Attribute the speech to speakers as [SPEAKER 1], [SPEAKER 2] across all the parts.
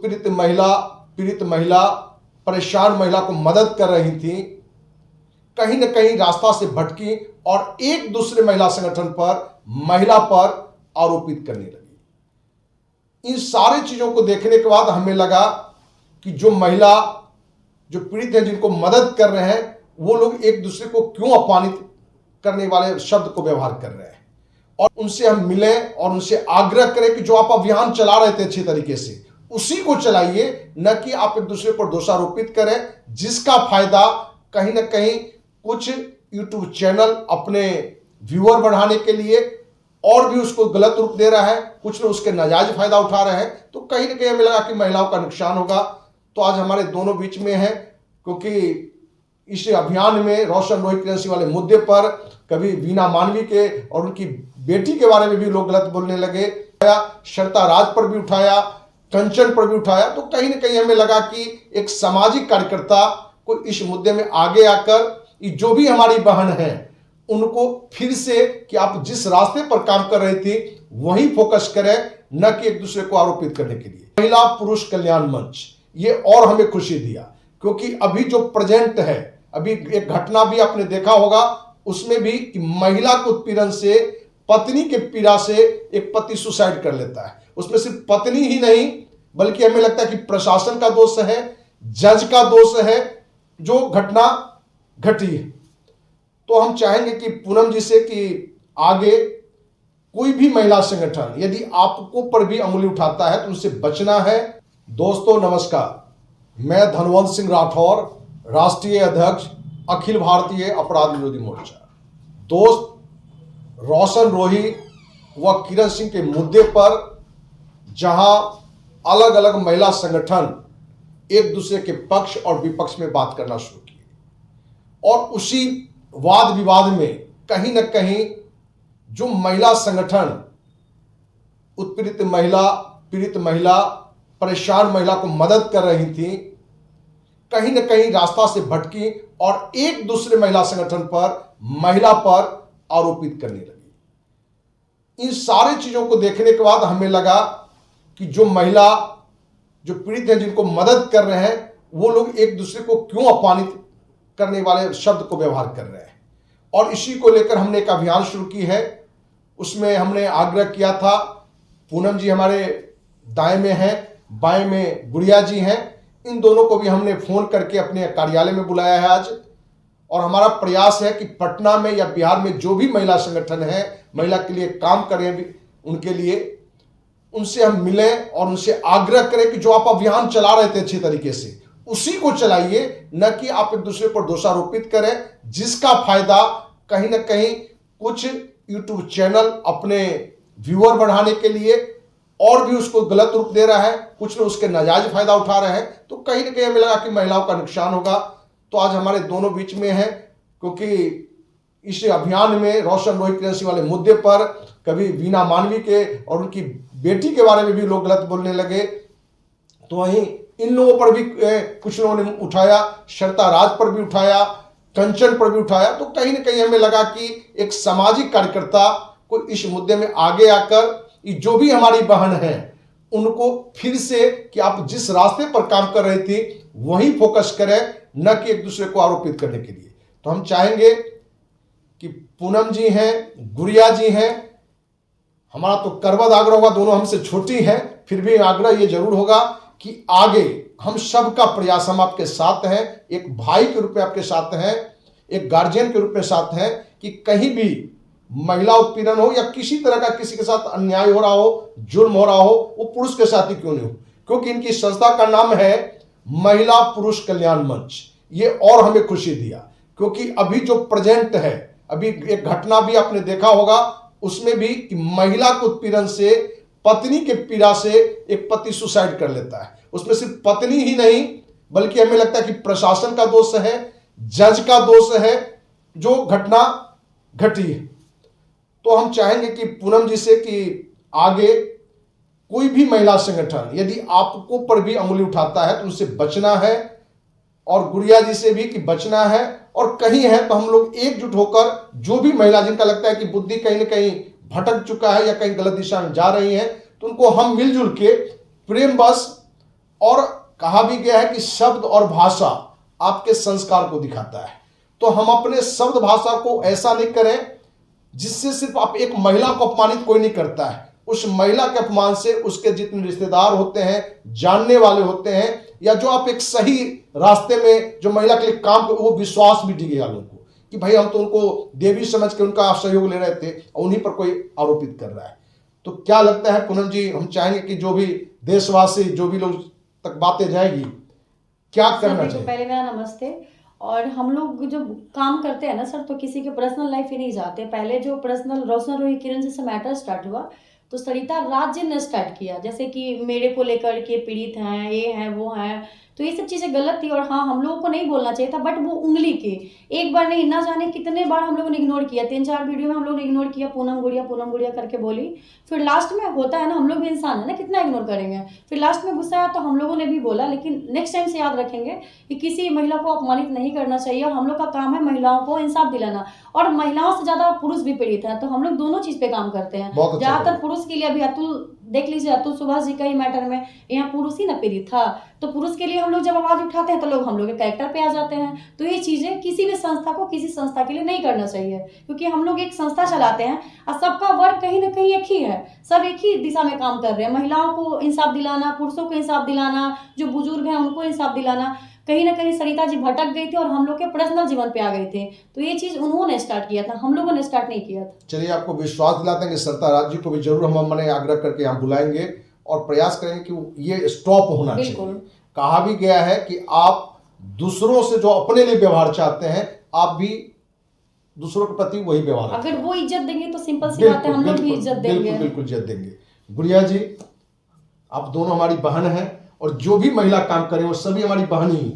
[SPEAKER 1] पीड़ित महिला, परेशान महिला को मदद कर रही थी, कहीं न कहीं रास्ता से भटकी और एक दूसरे महिला संगठन पर, महिला पर आरोपित करने लगी। इन सारी चीजों को देखने के बाद हमें लगा कि जो महिला, जो पीड़ित हैं, जिनको मदद कर रहे हैं, वो लोग एक दूसरे को क्यों अपमानित करने वाले शब्द को व्यवहार कर रहे हैं। और उनसे हम मिले और उनसे आग्रह करें कि जो आप अभियान चला रहे थे अच्छी तरीके से, उसी को चलाइए, न कि आप एक दूसरे पर दोषारोपित करें, जिसका फायदा कहीं ना कहीं कुछ यूट्यूब चैनल अपने व्यूअर बढ़ाने के लिए और भी उसको गलत रूप दे रहा है, कुछ लोग उसके नाजायज फायदा उठा रहे हैं। तो कहीं ना कहीं हमें लगा कि महिलाओं का नुकसान होगा। तो आज हमारे दोनों बीच में है, क्योंकि इस अभियान में रोशन रोही किरण सिंह वाले मुद्दे पर कभी वीना मानवी के और उनकी बेटी के बारे में भी लोग गलत बोलने लगे, श्रद्धा राज पर भी उठाया, कंचन पर भी उठाया। तो कहीं ना कहीं हमें लगा कि एक सामाजिक कार्यकर्ता को इस मुद्दे में आगे आकर जो भी हमारी बहन है उनको फिर से कि आप जिस रास्ते पर काम कर रही थी वहीं फोकस करें, न कि एक दूसरे को आरोपित करने के लिए। महिला पुरुष कल्याण मंच ये और हमें खुशी दिया, क्योंकि अभी जो प्रेजेंट है, अभी एक घटना भी आपने देखा होगा, उसमें भी कि महिला के उत्पीड़न से, पत्नी के पीड़ा से एक पति सुसाइड कर लेता है। उसमें सिर्फ पत्नी ही नहीं, बल्कि हमें लगता है कि प्रशासन का दोष है, जज का दोष है, जो घटना घटी है। तो हम चाहेंगे कि पूनम जी से कि आगे कोई भी महिला संगठन यदि आपको पर भी अंगुली उठाता है तो उनसे बचना है। दोस्तों नमस्कार, मैं धनवंत सिंह राठौर, राष्ट्रीय अध्यक्ष अखिल भारतीय अपराध विरोधी मोर्चा। दोस्त, रोशन रोही व किरण सिंह के मुद्दे पर जहां अलग अलग महिला संगठन एक दूसरे के पक्ष और विपक्ष में बात करना शुरू किए, और उसी वाद विवाद में कहीं न कहीं जो महिला संगठन उत्पीड़ित महिला, पीड़ित महिला, परेशान महिला को मदद कर रही थी, कहीं न कहीं रास्ता से भटकी और एक दूसरे महिला संगठन पर, महिला पर आरोपित करने लगी। इन सारी चीजों को देखने के बाद हमें लगा कि जो महिला, जो पीड़ित हैं, जिनको मदद कर रहे हैं, वो लोग एक दूसरे को क्यों अपमानित करने वाले शब्द को व्यवहार कर रहे हैं। और इसी को लेकर हमने एक अभियान शुरू की है। उसमें हमने आग्रह किया था, पूनम जी हमारे दाएं में हैं, बाएं में गुड़िया जी हैं, इन दोनों को भी हमने फोन करके अपने कार्यालय में बुलाया है आज। और हमारा प्रयास है कि पटना में या बिहार में जो भी महिला संगठन है, महिला के लिए काम कर रहे हैं, उनके लिए उनसे हम मिलें और उनसे आग्रह करें कि जो आप अभियान चला रहे थे अच्छी तरीके से, उसी को चलाइए, न कि आप एक दूसरे पर दोषारोपित करें, जिसका फायदा कहीं ना कहीं कुछ यूट्यूब चैनल अपने व्यूअर बढ़ाने के लिए और भी उसको गलत रूप दे रहा है, कुछ लोग उसके नाजायज फायदा उठा रहे हैं। तो कहीं ना कहीं हमें लगा कि महिलाओं का नुकसान होगा। तो आज हमारे दोनों बीच में है, क्योंकि इस अभियान में रोशन रोही किरण सिंह वाले मुद्दे पर कभी वीना मानवी के और उनकी बेटी के बारे में भी लोग गलत बोलने लगे, तो वहीं इन लोगों पर भी कुछ लोगों ने उठाया, श्रद्धा राज पर भी उठाया, कंचन पर भी उठाया। तो कहीं ना कहीं हमें लगा कि एक सामाजिक कार्यकर्ता को इस मुद्दे में आगे आकर जो भी हमारी बहन है उनको फिर से कि आप जिस रास्ते पर काम कर रही थी वहीं फोकस करें, न कि एक दूसरे को आरोपित करने के लिए। तो हम चाहेंगे कि पूनम जी हैं, गुड़िया जी हैं, हमारा तो करवद आग्रह होगा, दोनों हमसे छोटी हैं, फिर भी आग्रह ये जरूर होगा कि आगे हम सबका प्रयास, हम आपके साथ हैं, एक भाई के रूप में आपके साथ हैं, एक गार्जियन के रूप में साथ हैं, कि कहीं भी महिला उत्पीड़न हो या किसी तरह का किसी के साथ अन्याय हो रहा हो, जुल्म हो रहा हो, वो पुरुष के साथ ही क्यों नहीं हो, क्योंकि इनकी संस्था का नाम है महिला पुरुष कल्याण मंच। ये और हमें खुशी दिया, क्योंकि अभी जो प्रेजेंट है, अभी एक घटना भी आपने देखा होगा, उसमें भी कि महिला के उत्पीड़न से, पत्नी के पीड़ा से एक पति सुसाइड कर लेता है। उसमें सिर्फ पत्नी ही नहीं, बल्कि हमें लगता है कि प्रशासन का दोष है, जज का दोष है, जो घटना घटी है। तो हम चाहेंगे कि पूनम जी से कि आगे कोई भी महिला संगठन यदि आपको पर भी अंगुली उठाता है तो उनसे बचना है, और गुड़िया जी से भी कि बचना है। और कहीं है तो हम लोग एकजुट होकर जो भी महिला जिनका लगता है कि बुद्धि कहीं ना कहीं भटक चुका है या कहीं गलत दिशा में जा रही है, तो उनको हम मिलजुल के प्रेम बस और कहा भी गया है कि शब्द और भाषा आपके संस्कार को दिखाता है। तो हम अपने शब्द भाषा को ऐसा नहीं करें जिससे सिर्फ आप एक महिला को अपमानित कोई नहीं करता है, उस महिला के अपमान से उसके जितने रिश्तेदार होते हैं, जानने वाले होते हैं, या जो आप एक सही रास्ते में जो महिला के लिए काम कर, वो विश्वास भी डिगेगा लोगों को कि भाई हम तो उनको देवी समझ के उनका सहयोग ले रहे थे और उन्हीं पर कोई आरोपित कर रहा है। तो क्या लगता है पूनम जी, हम चाहेंगे कि जो भी देशवासी, जो भी लोग तक बातें जाएगी, क्या करना चाहिए?
[SPEAKER 2] पहले मेरा नमस्ते। और हम लोग जब काम करते हैं ना सर, तो किसी के पर्सनल लाइफ ही नहीं जाते। पहले जो पर्सनल रोशन रोही किरण जी से मैटर स्टार्ट हुआ, तो सरिता राज्य ने स्टार्ट किया, जैसे कि मेरे को लेकर के पीड़ित हैं, ये हैं, वो हैं, तो ये सब चीज़ें गलत थी। और हाँ, हम लोगों को नहीं बोलना चाहिए था, बट वो उंगली की एक बार नहीं, ना जाने कितने बार हम लोगों ने इग्नोर किया। 3-4 वीडियो में हम लोगों ने इग्नोर किया, पूनम गुड़िया करके बोली। फिर लास्ट में होता है ना, हम लोग भी इंसान है ना, कितना इग्नोर करेंगे। फिर लास्ट में गुस्सा आया तो हम लोगों ने भी बोला, लेकिन नेक्स्ट टाइम से याद रखेंगे कि किसी महिला को अपमानित नहीं करना चाहिए। और हम लोग का काम है महिलाओं को इंसाफ दिलाना, और महिलाओं से ज़्यादा पुरुष भी पीड़ित हैं, तो हम लोग दोनों चीज़ पे काम करते हैं। ज़्यादातर पुरुष के लिए, अभी अतुल देख लीजिए, अतुल सुभाष जी का ही मैटर में यहाँ पुरुष ही ना पीड़ित था, तो पुरुष के लिए हम लोग जब आवाज़ उठाते हैं तो लोग हम लोग के कैरेक्टर पे आ जाते हैं। तो ये चीज़ें किसी भी संस्था को किसी संस्था के लिए नहीं करना चाहिए, क्योंकि हम लोग एक संस्था चलाते हैं और सबका वर्क कहीं ना कहीं एक ही है, सब एक ही दिशा में काम कर रहे हैं। महिलाओं को इंसाफ दिलाना, पुरुषों को इंसाफ दिलाना, जो बुजुर्ग हैं उनको इंसाफ दिलाना। कहीं ना कहीं सरिता जी भटक गई थी और हम लोग के पर्सनल जीवन पे आ गए थे, तो ये चीज़ उन्होंने स्टार्ट किया था, हम लोगों ने स्टार्ट नहीं किया था।
[SPEAKER 1] चलिए, आपको विश्वास दिलाते हैं कि सरिता राज जी को भी जरूर हम मैंने आग्रह करके यहाँ बुलाएंगे और प्रयास करेंगे कि ये स्टॉप होना चाहिए। कहा भी गया है कि आप दूसरों से जो अपने लिए व्यवहार चाहते हैं, आप भी दूसरों के प्रति वही व्यवहार,
[SPEAKER 2] अगर वो इज्जत देंगे तो सिंपल सी बात है, हम लोग भी इज्जत देंगे।
[SPEAKER 1] बिल्कुल इज्जत देंगे। गुड़िया जी, आप दोनों हमारी बहन हैं और जो भी महिला काम करें वो सभी हमारी बहन ही।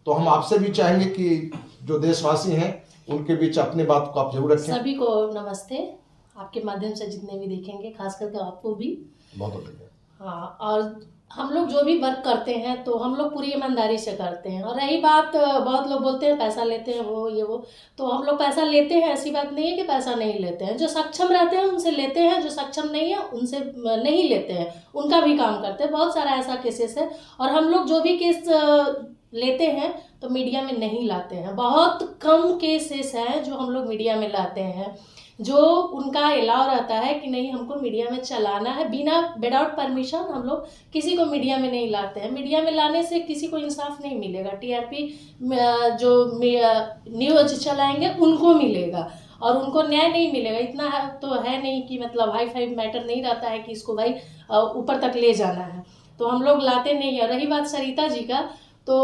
[SPEAKER 1] तो हम आपसे भी चाहेंगे कि जो देशवासी हैं उनके बीच अपने बात को आप जरूर रखें।
[SPEAKER 3] सभी को नमस्ते, आपके माध्यम से जितने भी देखेंगे, खास करके आपको भी
[SPEAKER 1] बहुत धन्यवाद।
[SPEAKER 3] हाँ, और हम लोग जो भी वर्क करते हैं तो हम लोग पूरी ईमानदारी से करते हैं। और रही बात, बहुत लोग बोलते हैं पैसा लेते हैं, वो ये वो, तो हम लोग पैसा लेते हैं, ऐसी बात नहीं है कि पैसा नहीं लेते हैं। जो सक्षम रहते हैं उनसे लेते हैं, जो सक्षम नहीं है उनसे नहीं लेते हैं, उनका भी काम करते हैं। बहुत सारा ऐसा केसेस है। और हम लोग जो भी केस लेते हैं तो मीडिया में नहीं लाते हैं, बहुत कम केसेस हैं जो हम लोग मीडिया में लाते हैं, जो उनका अलाउ रहता है कि नहीं हमको मीडिया में चलाना है। बिना विदाउट परमिशन हम लोग किसी को मीडिया में नहीं लाते हैं। मीडिया में लाने से किसी को इंसाफ नहीं मिलेगा, टीआरपी जो न्यूज चलाएंगे उनको मिलेगा और उनको न्याय नहीं मिलेगा। इतना तो है नहीं कि मतलब हाई फाई मैटर नहीं रहता है कि इसको भाई ऊपर तक ले जाना है, तो हम लोग लाते नहीं है। रही बात सरिता जी का, तो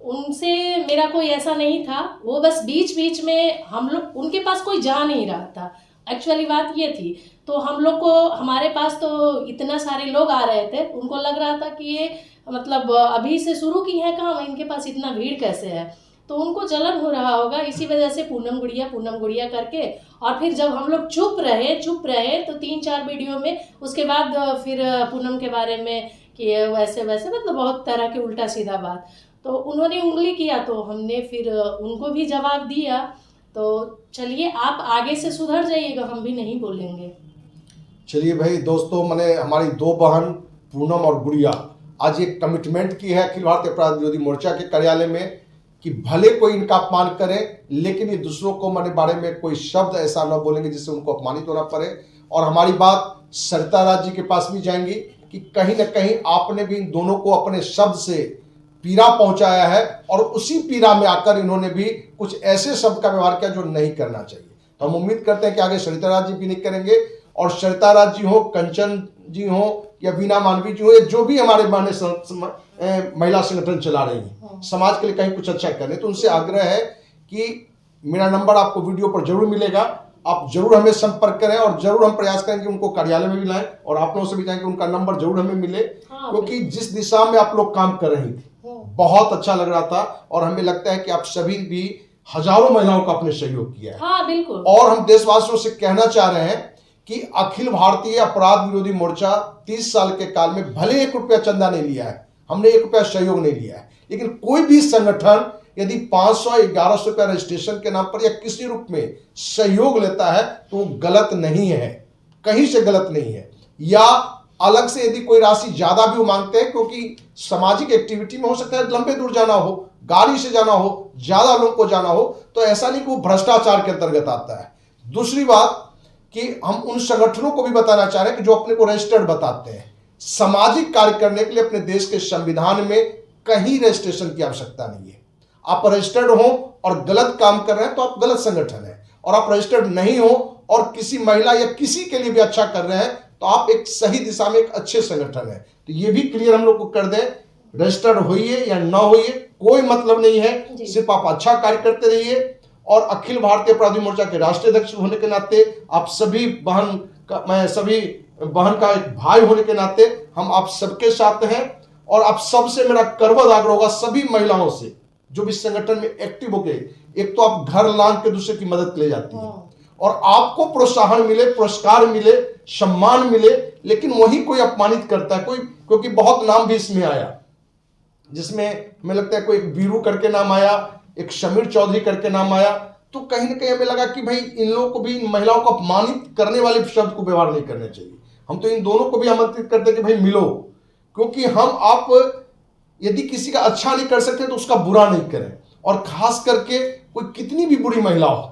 [SPEAKER 3] उनसे मेरा कोई ऐसा नहीं था, वो बस बीच बीच में हम लोग, उनके पास कोई जा नहीं रहा था, एक्चुअली बात ये थी। तो हम लोग को, हमारे पास तो इतना सारे लोग आ रहे थे, उनको लग रहा था कि ये मतलब अभी से शुरू की है काम, इनके पास इतना भीड़ कैसे है, तो उनको जलन हो रहा होगा। इसी वजह से पूनम गुड़िया करके, और फिर जब हम लोग चुप रहे तो 3-4 वीडियो में उसके बाद फिर पूनम के बारे में कि वैसे मतलब बहुत तरह के उल्टा सीधा बात, तो उन्होंने उंगली किया तो हमने फिर उनको भी जवाब दिया। तो चलिए, आप आगे से सुधर जाइएगा, हम भी नहीं बोलेंगे।
[SPEAKER 1] चलिए भाई दोस्तों, मैंने हमारी दो बहन पूनम और गुड़िया आज एक कमिटमेंट की है अखिल भारतीय अपराध विरोधी मोर्चा के कार्यालय में कि भले कोई इनका अपमान करे, लेकिन ये दूसरों को मेरे बारे में कोई शब्द ऐसा न बोलेंगे जिससे उनको अपमानित होना पड़े। और हमारी बात सरिता राज जी के पास भी जाएंगी कि कहीं ना कहीं आपने भी इन दोनों को अपने शब्द से पीड़ा पहुंचाया है और उसी पीड़ा में आकर इन्होंने भी कुछ ऐसे शब्द का व्यवहार किया जो नहीं करना चाहिए। तो हम उम्मीद करते हैं कि आगे सरिता राज जी भी नहीं करेंगे, और सरिता राज जी हो, कंचन जी हो या बीना मानवी जी हो, या जो भी हमारे बहने महिला संगठन चला रही हैं, समाज के लिए कहीं कुछ अच्छा करें, तो उनसे आग्रह है कि मेरा नंबर आपको वीडियो पर जरूर मिलेगा, आप जरूर हमें संपर्क करें और जरूर हम प्रयास करें कि उनको कार्यालय में भी लाएं, और आप लोगों से भी चाहें कि उनका नंबर जरूर हमें मिले, क्योंकि जिस दिशा में आप लोग काम कर रही थी बहुत अच्छा लग रहा था, और हमें लगता है कि आप सभी भी हजारों महिलाओं का अपने सहयोग किया है।
[SPEAKER 3] हाँ, बिल्कुल।
[SPEAKER 1] और हम देशवासियों से कहना चाह रहे हैं कि अखिल भारतीय अपराध विरोधी मोर्चा 30 साल के काल में भले 1 रुपया चंदा नहीं लिया है, हमने 1 रुपया सहयोग नहीं लिया है, लेकिन कोई भी संगठन यदि 500-1100 रुपया रजिस्ट्रेशन के नाम पर या किसी रूप में सहयोग लेता है तो वो गलत नहीं है, कहीं से गलत नहीं है। या अलग से यदि कोई राशि ज्यादा भी वो मांगते हैं, क्योंकि सामाजिक एक्टिविटी में हो सकता है लंबे दूर जाना हो, गाड़ी से जाना हो, ज्यादा लोग को जाना हो, तो ऐसा नहीं कि वो भ्रष्टाचार के अंतर्गत आता है। दूसरी बात कि हम उन संगठनों को भी बताना चाह रहे हैं कि जो अपने को रजिस्टर्ड बताते हैं, सामाजिक कार्य करने के लिए अपने देश के संविधान में कहीं रजिस्ट्रेशन की आवश्यकता नहीं है। आप रजिस्टर्ड हो और गलत काम कर रहे हैं तो आप गलत संगठन है, और आप रजिस्टर्ड नहीं हो और किसी महिला या किसी के लिए भी अच्छा कर रहे हैं तो आप एक सही दिशा में एक अच्छे संगठन है। तो ये भी क्लियर हम लोग को कर दें, रजिस्टर्ड होइए या ना होइए कोई मतलब नहीं है, सिर्फ आप अच्छा कार्य करते रहिए। और अखिल भारतीय अपराधी मोर्चा के राष्ट्रीय अध्यक्ष होने के नाते आप सभी मैं सभी बहन का एक भाई होने के नाते हम आप सबके साथ हैं। और आप सबसे मेरा करवद आग्रह होगा सभी महिलाओं से जो भी संगठन में एक्टिव हो गए, एक तो आप घर लांग के दूसरे की मदद के लिए जाती है और आपको प्रोत्साहन मिले, पुरस्कार मिले, सम्मान मिले, लेकिन वही कोई अपमानित करता है कोई, क्योंकि बहुत नाम भी इसमें आया, जिसमें हमें लगता है कोई एक वीरू करके नाम आया, एक शमीर चौधरी करके नाम आया। तो कहीं ना कहीं हमें लगा कि भाई इन लोगों को भी, इन महिलाओं को अपमानित करने वाले शब्द को व्यवहार नहीं करना चाहिए। हम तो इन दोनों को भी आमंत्रित करते कि भाई मिलो, क्योंकि हम आप यदि किसी का अच्छा नहीं कर सकते तो उसका बुरा नहीं करें, और खास करके कोई कितनी भी बुरी महिला हो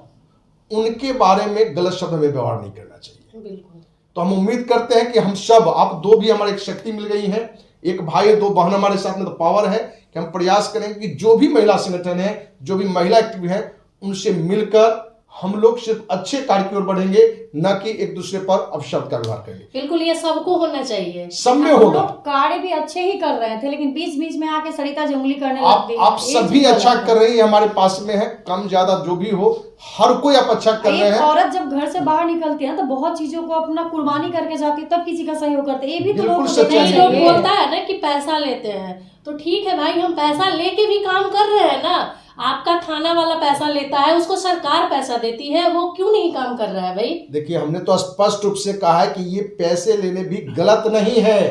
[SPEAKER 1] उनके बारे में गलत शब्द में व्यवहार नहीं करना चाहिए।
[SPEAKER 3] बिल्कुल।
[SPEAKER 1] तो हम उम्मीद करते हैं कि हम सब, आप दो भी हमारे एक शक्ति मिल गई है, एक भाई दो बहन हमारे साथ में तो पावर है कि हम प्रयास करेंगे कि जो भी महिला संगठन है, जो भी महिला एक्टिव है, उनसे मिलकर हम लोग सिर्फ अच्छे कार्य की ओर बढ़ेंगे, न कि एक दूसरे पर अपशब्द का व्यवहार करेंगे।
[SPEAKER 3] बिल्कुल, ये सबको होना चाहिए,
[SPEAKER 1] सब में
[SPEAKER 2] हम
[SPEAKER 1] होगा।
[SPEAKER 2] लोग कार्य भी अच्छे ही कर रहे थे, लेकिन बीच बीच में आके सरिता जी उंगली करने लगती है।
[SPEAKER 1] आप सभी अच्छा कर रही हैं, हमारे पास में है, कम ज्यादा जो भी हो, हर कोई आप अच्छा कर रहे
[SPEAKER 2] एक
[SPEAKER 1] हैं।
[SPEAKER 2] औरत जब घर से बाहर निकलती है ना तो बहुत चीजों को अपना कुर्बानी करके जाती है, तब किसी का सहयोग करते हैं। ये भी तो
[SPEAKER 1] बिल्कुल
[SPEAKER 2] लोग को
[SPEAKER 1] सच्चाई
[SPEAKER 2] देखना
[SPEAKER 1] है।
[SPEAKER 3] कई लोग
[SPEAKER 2] चाहिए।
[SPEAKER 3] बोलता है ना कि पैसा लेते हैं, तो ठीक है भाई, हम पैसा लेके भी काम कर रहे हैं ना। आपका थाना वाला पैसा लेता है, उसको सरकार पैसा देती है, वो क्यों नहीं काम कर रहा है भाई?
[SPEAKER 1] देखिए, हमने तो स्पष्ट रूप से कहा है कि ये पैसे लेने भी गलत नहीं है।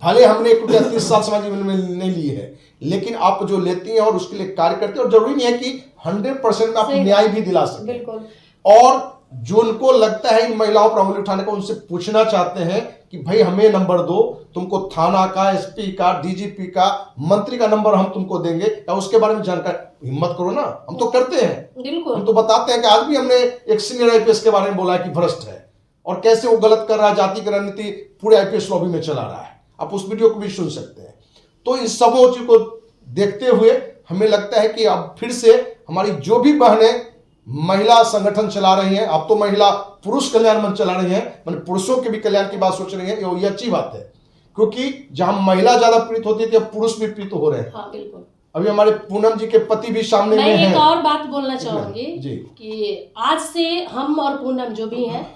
[SPEAKER 1] भले हमने 1 साल समाज जीवन में नहीं ली है, लेकिन आप जो लेती हैं और उसके लिए कार्य करते हैं, और जरूरी नहीं है कि 100% में आप न्याय भी दिला सकते।
[SPEAKER 2] बिल्कुल।
[SPEAKER 1] और जो उनको लगता है इन महिलाओं पर उंगली उठाने का, उनसे पूछना चाहते हैं कि भाई हमें नंबर दो, तुमको थाना का, एसपी का, डीजीपी का, मंत्री का नंबर हम तुमको देंगे, या उसके बारे में जानकारी, हिम्मत करो ना। हम तो करते हैं,
[SPEAKER 3] बिल्कुल।
[SPEAKER 1] हम तो बताते हैं कि आज भी हमने एक सीनियर आईपीएस के बारे में बोला है कि भ्रष्ट है और कैसे वो गलत कर रहा है, जाति की रणनीति पूरे आईपीएस लॉबी में चला रहा है। आप उस वीडियो को भी सुन सकते हैं। तो इन सब चीज को देखते हुए हमें लगता है कि अब फिर से हमारी जो भी बहनें महिला संगठन चला रही हैं, अब तो महिला पुरुष कल्याण मंच चला रही हैं, मैंने पुरुषों के भी कल्याण की बात सोच रही है, ये अच्छी बात है, क्योंकि जहां महिला ज्यादा पीड़ित होती थी अब पुरुष भी पीड़ित हो रहे हैं।
[SPEAKER 3] हाँ बिल्कुल।
[SPEAKER 1] अभी हमारे पूनम जी के पति भी सामने में
[SPEAKER 3] मैं
[SPEAKER 1] हैं।
[SPEAKER 3] एक और बात बोलना चाहूंगी
[SPEAKER 1] जी।
[SPEAKER 3] कि आज से हम और पूनम जो भी हैं,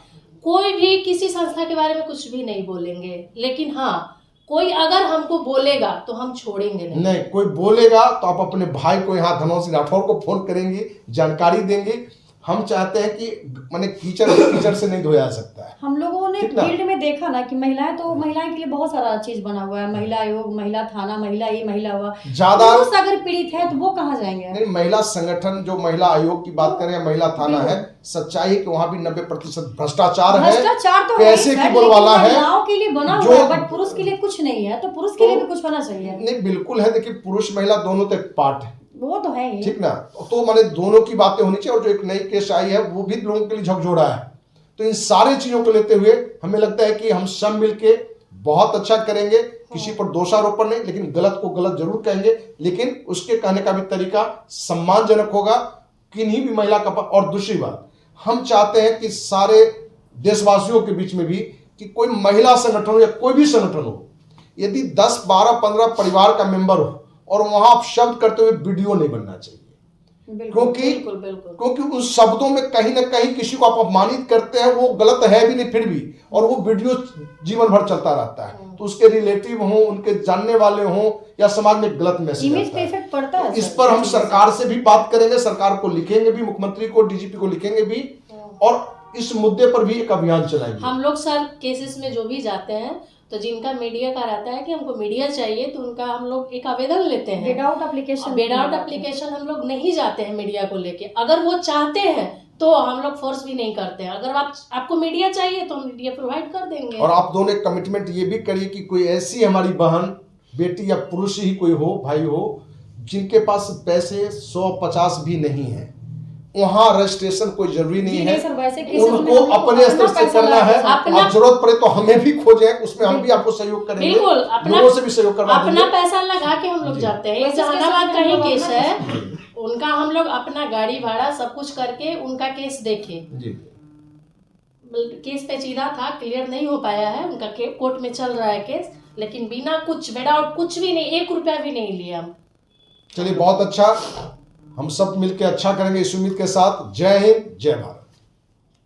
[SPEAKER 3] कोई भी किसी संस्था के बारे में कुछ भी नहीं बोलेंगे, लेकिन हाँ, कोई अगर हमको बोलेगा तो हम छोड़ेंगे नहीं।
[SPEAKER 1] कोई बोलेगा तो आप अपने भाई को, यहाँ धनौर सिंह राठौर को फोन करेंगी, जानकारी देंगे। हम चाहते हैं कि माने कीचड़ से नहीं धोया जा सकता है।
[SPEAKER 2] हम लोगों ने फील्ड में देखा ना कि महिलाएं, तो महिलाएं के लिए बहुत सारा चीज बना हुआ है, महिला आयोग, महिला थाना, महिला ये, महिला हुआ।
[SPEAKER 1] ज्यादा
[SPEAKER 2] पुरुष अगर पीड़ित है तो वो कहाँ जाएंगे?
[SPEAKER 1] नहीं, महिला संगठन जो महिला आयोग की बात करें, महिला थाना है, सच्चाई है कि वहां भी 90% भ्रष्टाचार है,
[SPEAKER 2] भ्रष्टाचार तो
[SPEAKER 1] पैसे की बोलवाला है,
[SPEAKER 2] महिलाओं के लिए बना
[SPEAKER 1] जो-
[SPEAKER 2] हुआ है, बट पुरुष के लिए कुछ नहीं है, तो पुरुष के लिए भी कुछ होना चाहिए।
[SPEAKER 1] नहीं बिल्कुल है। देखिए, पुरुष महिला दोनों तक पार्ट है,
[SPEAKER 2] वो तो है ही।
[SPEAKER 1] ठीक ना। तो माने दोनों की बातें होनी चाहिए, और जो एक नई केस आई है वो भी लोगों के लिए झकझोरा है। तो इन सारे चीजों को लेते हुए हमें लगता है कि हम सब मिलके बहुत अच्छा करेंगे। किसी पर दोषारोपण नहीं, लेकिन गलत को गलत जरूर कहेंगे, लेकिन उसके कहने का भी तरीका सम्मानजनक होगा, किन्हीं भी महिला का। और दूसरी बात, हम चाहते हैं कि सारे देशवासियों के बीच में भी कि कोई महिला संगठन हो या कोई भी संगठन हो, यदि 10, 12, 15 परिवार का मेंबर हो और वहां आप शब्द करते हुए वीडियो नहीं बनना चाहिए, क्योंकि उन शब्दों में कहीं ना कहीं किसी को आप अपमानित करते हैं, वो गलत है भी नहीं फिर भी, और वो वीडियो जीवन भर चलता रहता है, तो उसके रिलेटिव हो, उनके जानने वाले हो, या समाज में गलत मैसेज
[SPEAKER 2] इमेज पे इफेक्ट पड़ता है।
[SPEAKER 1] इस पर हम सरकार से भी बात करेंगे, सरकार को लिखेंगे भी, मुख्यमंत्री को, डीजीपी को लिखेंगे भी, और इस मुद्दे पर भी एक अभियान चलाएंगे।
[SPEAKER 3] हम लोग सर केसेस में जो भी जाते हैं, तो जिनका मीडिया का रहता है कि हमको मीडिया चाहिए, तो उनका हम लोग एक आवेदन लेते हैं।
[SPEAKER 2] विदाउट एप्लीकेशन
[SPEAKER 3] हम लोग नहीं जाते हैं मीडिया को लेके। अगर वो चाहते हैं तो हम लोग फोर्स भी नहीं करते हैं। अगर आपको मीडिया चाहिए तो हम मीडिया प्रोवाइड कर देंगे।
[SPEAKER 1] और आप दोनों कमिटमेंट ये भी करिए कि कोई ऐसी हमारी बहन, बेटी या पुरुष ही कोई हो, भाई हो, जिनके पास पैसे 150 भी नहीं है, वहां रजिस्ट्रेशन कोई जरूरी नहीं
[SPEAKER 2] जी
[SPEAKER 1] है।
[SPEAKER 2] नहीं सर, वैसे केसेस में
[SPEAKER 1] उनको
[SPEAKER 2] हम लोग
[SPEAKER 1] अपने स्तर से
[SPEAKER 2] पैसा
[SPEAKER 1] करना है।
[SPEAKER 3] अपना-
[SPEAKER 1] और जरूरत पड़े तो हमें भी खोजें, उसमें हम भी आपको सहयोग करेंगे।
[SPEAKER 3] बिल्कुल, अपना-
[SPEAKER 1] लोगों से भी सहयोग करवा
[SPEAKER 3] अपना
[SPEAKER 1] देंगे।
[SPEAKER 3] पैसा लगा के हम लोग
[SPEAKER 1] जी।
[SPEAKER 3] जाते हैं। एक
[SPEAKER 2] वैसे
[SPEAKER 3] जहानाबाद का
[SPEAKER 2] केसेस में
[SPEAKER 3] ही
[SPEAKER 2] हम लोग
[SPEAKER 3] केस
[SPEAKER 2] अपना
[SPEAKER 3] है, उनका हम लोग अपना गाड़ी भाड़ा सब कुछ करके उनका केस देखे।
[SPEAKER 1] जी
[SPEAKER 3] केस पेचीदा था, क्लियर नहीं हो पाया है, उनका कोर्ट में चल रहा है केस, लेकिन बिना कुछ विदाउट कुछ भी नहीं, 1 रुपया भी नहीं लिया हम।
[SPEAKER 1] चलिए, बहुत अच्छा, हम सब मिलकर अच्छा करेंगे इस उम्मीद के साथ। जय हिंद, जय भारत।